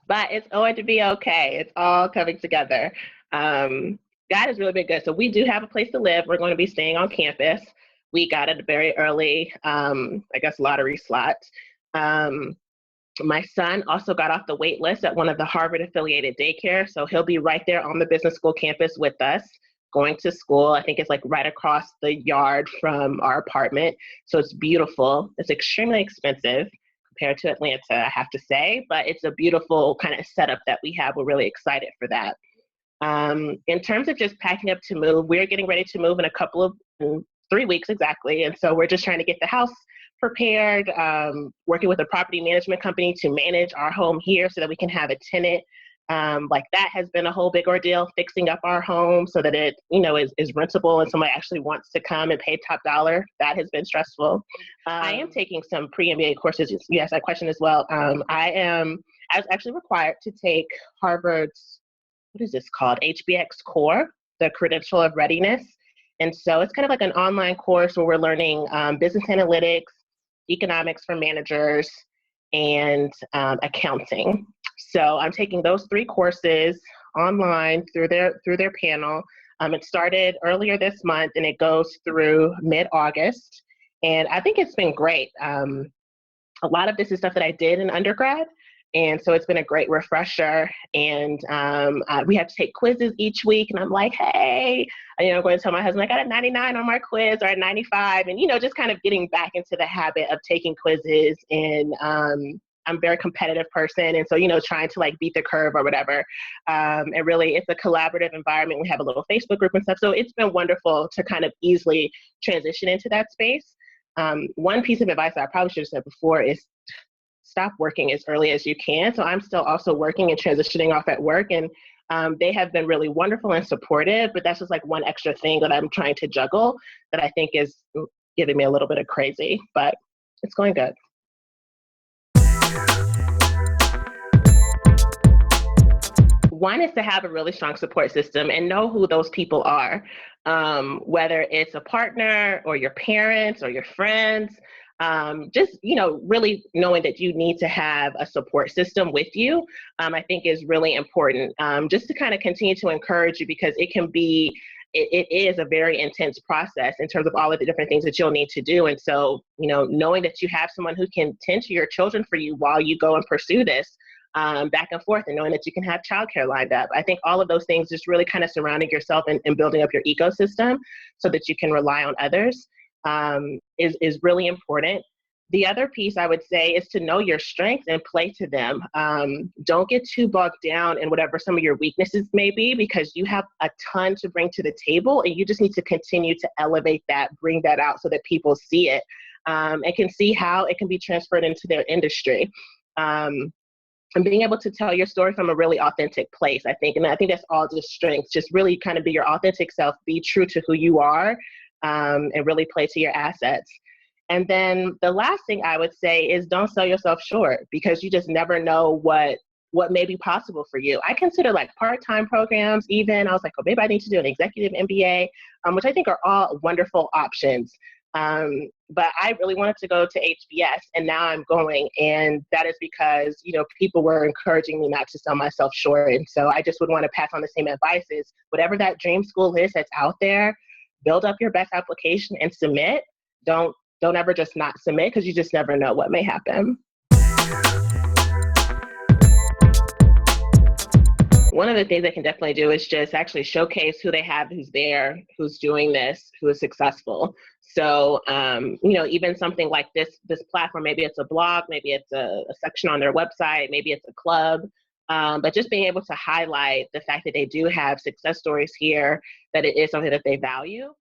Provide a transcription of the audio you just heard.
but it's going to be okay. It's all coming together. God has really been good. So we do have a place to live. We're going to be staying on campus. We got it a very early, I guess, lottery slot. Um, my son also got off the wait list at one of the Harvard affiliated daycare. So he'll be right there on the business school campus with us going to school. I think it's like right across the yard from our apartment. So it's beautiful. It's extremely expensive compared to Atlanta, I have to say, but it's a beautiful kind of setup that we have. We're really excited for that. In terms of just packing up to move, we're getting ready to move in a couple of 3 weeks exactly. And so we're just trying to get the house prepared, working with a property management company to manage our home here so that we can have a tenant. Like that has been a whole big ordeal, fixing up our home so that it, is rentable and somebody actually wants to come and pay top dollar. That has been stressful. I am taking some pre-MBA courses. Yes, that question as well. I was actually required to take Harvard's, what is this called? HBX Core, the Credential of Readiness. And so it's kind of like an online course where we're learning business analytics, economics for managers, and accounting. So I'm taking those 3 courses online through their panel. It started earlier this month and it goes through mid-August. And I think it's been great. A lot of this is stuff that I did in undergrad. And so it's been a great refresher. And we have to take quizzes each week. And I'm like, hey, I'm going to tell my husband, I got a 99 on my quiz or a 95. And, just kind of getting back into the habit of taking quizzes. And I'm a very competitive person. And so, trying to like beat the curve or whatever. And really, it's a collaborative environment. We have a little Facebook group and stuff. So it's been wonderful to kind of easily transition into that space. One piece of advice that I probably should have said before is stop working as early as you can. So I'm still also working and transitioning off at work, and they have been really wonderful and supportive, but that's just like one extra thing that I'm trying to juggle that I think is giving me a little bit of crazy, but it's going good. One is to have a really strong support system and know who those people are, whether it's a partner or your parents or your friends. Just, really knowing that you need to have a support system with you, I think is really important, just to kind of continue to encourage you, because it is a very intense process in terms of all of the different things that you'll need to do. And so, knowing that you have someone who can tend to your children for you while you go and pursue this, back and forth, and knowing that you can have childcare lined up. I think all of those things, just really kind of surrounding yourself and building up your ecosystem so that you can rely on others, is really important. The other piece I would say is to know your strengths and play to them. Don't get too bogged down in whatever some of your weaknesses may be, because you have a ton to bring to the table, and you just need to continue to elevate that, bring that out so that people see it, and can see how it can be transferred into their industry. And being able to tell your story from a really authentic place, I think. And I think that's all just strengths. Just really kind of be your authentic self, be true to who you are, and really play to your assets. And then the last thing I would say is don't sell yourself short, because you just never know what may be possible for you. I consider like part-time programs even. I was like, oh, maybe I need to do an executive MBA, which I think are all wonderful options. But I really wanted to go to HBS, and now I'm going. And that is because, people were encouraging me not to sell myself short. And so I just would want to pass on the same advice: is whatever that dream school is that's out there, build up your best application and submit. Don't ever just not submit, because you just never know what may happen. One of the things they can definitely do is just actually showcase who they have, who's there, who's doing this, who is successful. So, even something like this platform, maybe it's a blog, maybe it's a section on their website, maybe it's a club, but just being able to highlight the fact that they do have success stories here, that it is something that they value,